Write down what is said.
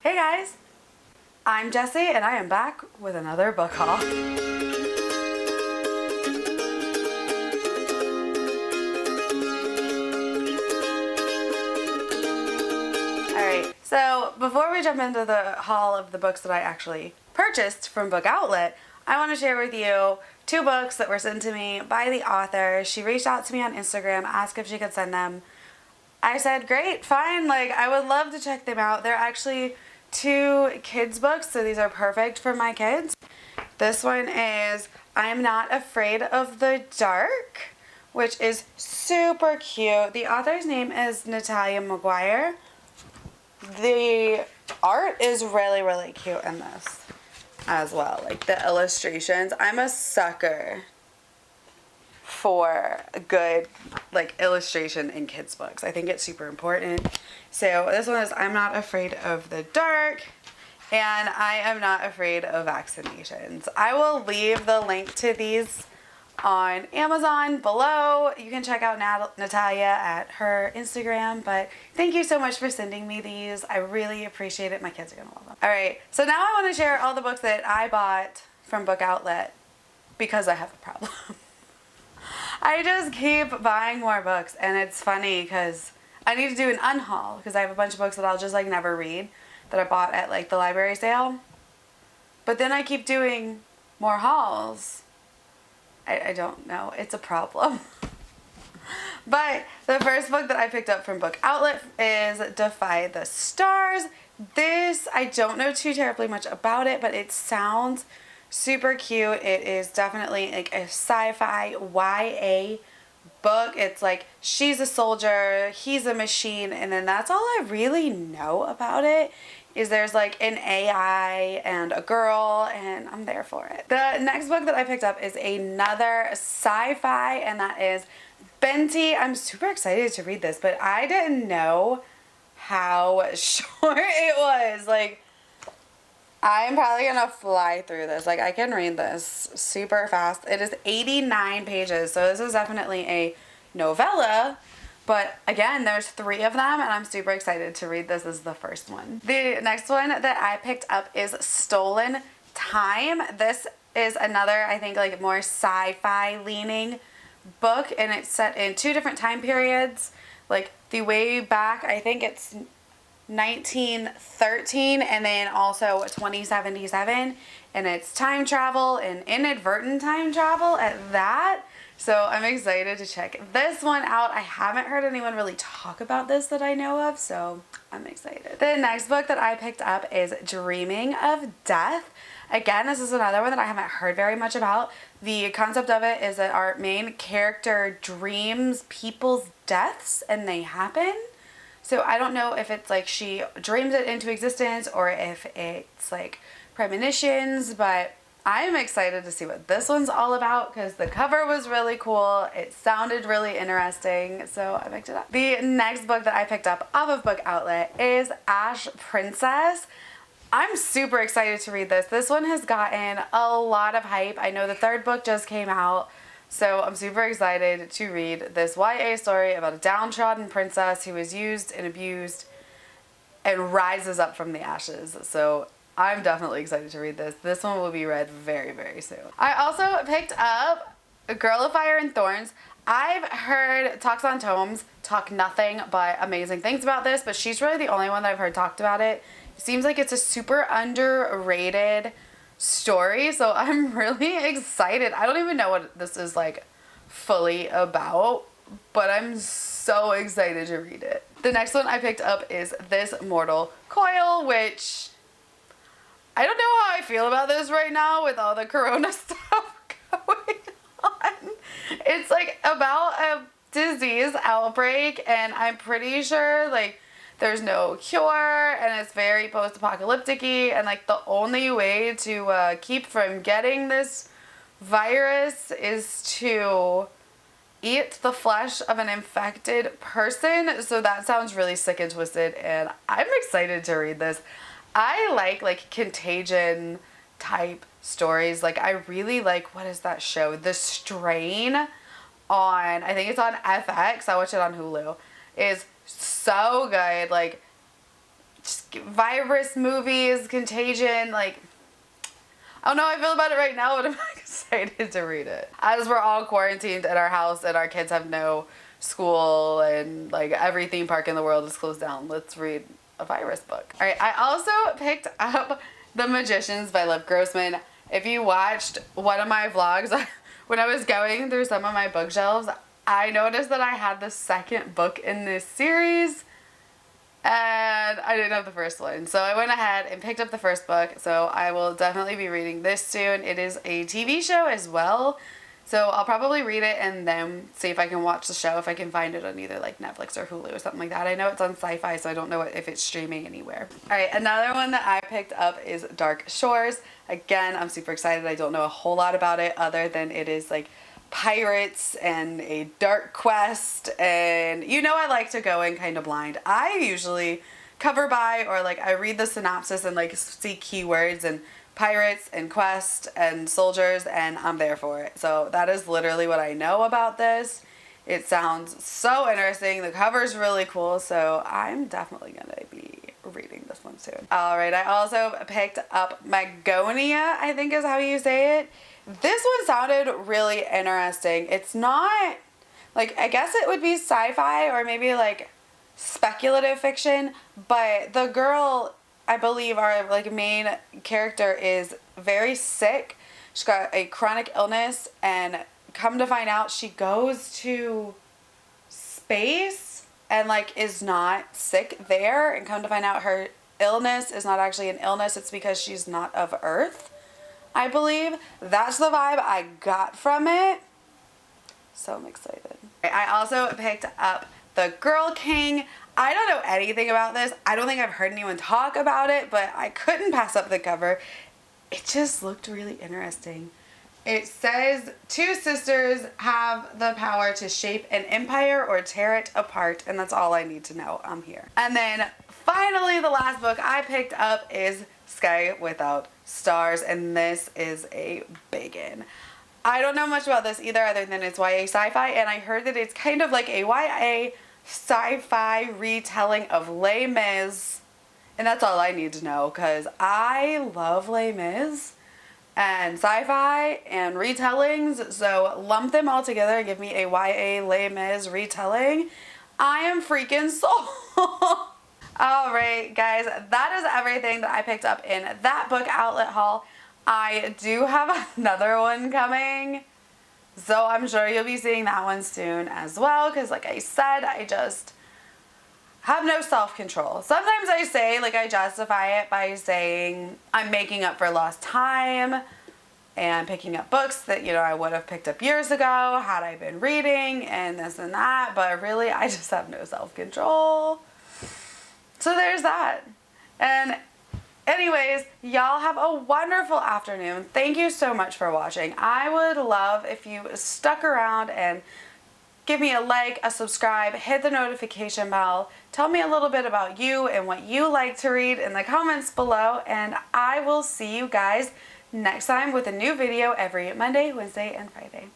Hey guys, I'm Jessie and I am back with another book haul. Alright, so before we jump into the haul of the books that I actually purchased from Book Outlet, I want to share with you 2 books that were sent to me by the author. She reached out to me on Instagram, asked if she could send them. I said, great, fine, like I would love to check them out. They're actually 2 kids books, so these are perfect for my kids. This one is I'm Not Afraid of the Dark, which is super cute. The author's name is Natalia McGuire. The art is really, really cute in this as well. Like the illustrations. I'm a sucker for a good illustration in kids books. I think it's super important. So this one is I'm Not Afraid of the Dark, and I am not afraid of vaccinations. I will leave the link to these on Amazon below. You can check out Natalia at her Instagram, but thank you so much for sending me these. I really appreciate it. My kids are gonna love them. Alright, so now I want to share all the books that I bought from Book Outlet because I have a problem. I just keep buying more books, and it's funny because I need to do an unhaul because I have a bunch of books that I'll just never read that I bought at the library sale. But then I keep doing more hauls. I don't know. It's a problem. But the first book that I picked up from Book Outlet is Defy the Stars. This, I don't know too terribly much about it, but it sounds super cute. It is definitely a sci-fi YA book. It's she's a soldier, he's a machine, and then that's all I really know about it. Is there's an AI and a girl, and I'm there for it. The next book that I picked up is another sci-fi, and that is Benty. I'm super excited to read this, but I didn't know how short it was. I'm probably gonna fly through this. I can read this super fast. It is 89 pages, so this is definitely a novella. But again, there's 3 of them, and I'm super excited to read this as the first one. The next one that I picked up is Stolen Time. This is another, I think, more sci-fi leaning book, and it's set in 2 different time periods. The way back, I think it's 1913, and then also 2077, and it's time travel and inadvertent time travel at that. So I'm excited to check this one out. I haven't heard anyone really talk about this that I know of, so I'm excited. The next book that I picked up is Dreaming of Death. Again, this is another one that I haven't heard very much about. The concept of it is that our main character dreams people's deaths and they happen. So I don't know if it's she dreams it into existence or if it's premonitions, but I'm excited to see what this one's all about because the cover was really cool. It sounded really interesting, so I picked it up. The next book that I picked up off of Book Outlet is Ash Princess. I'm super excited to read this. This one has gotten a lot of hype. I know the 3rd book just came out, so I'm super excited to read this YA story about a downtrodden princess who is used and abused and rises up from the ashes. So I'm definitely excited to read this. This one will be read very, very soon. I also picked up Girl of Fire and Thorns. I've heard Talks on Tomes talk nothing but amazing things about this, but she's really the only one that I've heard talked about it. It seems like it's a super underrated story, so I'm really excited. I don't even know what this is fully about, but I'm so excited to read it. The next one I picked up is This Mortal Coil, which I don't know how I feel about this right now with all the corona stuff going on. It's about a disease outbreak, and I'm pretty sure there's no cure, and it's very post-apocalyptic-y, and the only way to keep from getting this virus is to eat the flesh of an infected person. So that sounds really sick and twisted, and I'm excited to read this. I like Contagion type stories. I really what is that show? The Strain on, I think it's on FX. I watch it on Hulu. Is so good. virus movies, Contagion, like, I don't know how I feel about it right now, but I'm excited to read it. As we're all quarantined at our house and our kids have no school and like every theme park in the world is closed down, let's read a virus book. All right, I also picked up The Magicians by Liv Grossman. If you watched one of my vlogs, when I was going through some of my bookshelves, I noticed that I had the second book in this series and I didn't have the first one. So I went ahead and picked up the first book. So I will definitely be reading this soon. It is a TV show as well. So I'll probably read it and then see if I can watch the show, if I can find it on either like Netflix or Hulu or something like that. I know it's on Sci-Fi, so I don't know if it's streaming anywhere. All right, another one that I picked up is Dark Shores. Again, I'm super excited. I don't know a whole lot about it other than it is like pirates and a dark quest, and you know I like to go in kind of blind. I usually cover by or like I read the synopsis and like see keywords and pirates and quest and soldiers and I'm there for it. So that is literally what I know about this. It sounds so interesting. The cover's really cool, so I'm definitely gonna be reading this one soon. All right, I also picked up Magonia, I think is how you say it. This one sounded really interesting. It's not, like, I guess it would be sci-fi or maybe like speculative fiction, but the girl, I believe our like main character is very sick. She's got a chronic illness and come to find out she goes to space and like is not sick there, and come to find out her illness is not actually an illness, it's because she's not of Earth. I believe that's the vibe I got from it. So I'm excited. I also picked up The Girl King. I don't know anything about this. I don't think I've heard anyone talk about it, but I couldn't pass up the cover. It just looked really interesting. It says 2 sisters have the power to shape an empire or tear it apart, and that's all I need to know. I'm here. And then finally, the last book I picked up is Sky Without Stars, and this is a biggin. I don't know much about this either other than it's YA sci-fi, and I heard that it's kind of like a YA sci-fi retelling of Les Mis, and that's all I need to know because I love Les Mis and sci-fi and retellings, so lump them all together and give me a YA Les Mis retelling. I am freaking sold. Alright guys, that is everything that I picked up in that book outlet haul. I do have another one coming, so I'm sure you'll be seeing that one soon as well, because like I said, I just have no self-control. Sometimes I say, like, I justify it by saying I'm making up for lost time and picking up books that, you know, I would have picked up years ago had I been reading and this and that, but really I just have no self-control. So there's that. And anyways, y'all have a wonderful afternoon. Thank you so much for watching. I would love if you stuck around and give me a like, a subscribe, hit the notification bell. Tell me a little bit about you and what you like to read in the comments below. And I will see you guys next time with a new video every Monday, Wednesday, and Friday.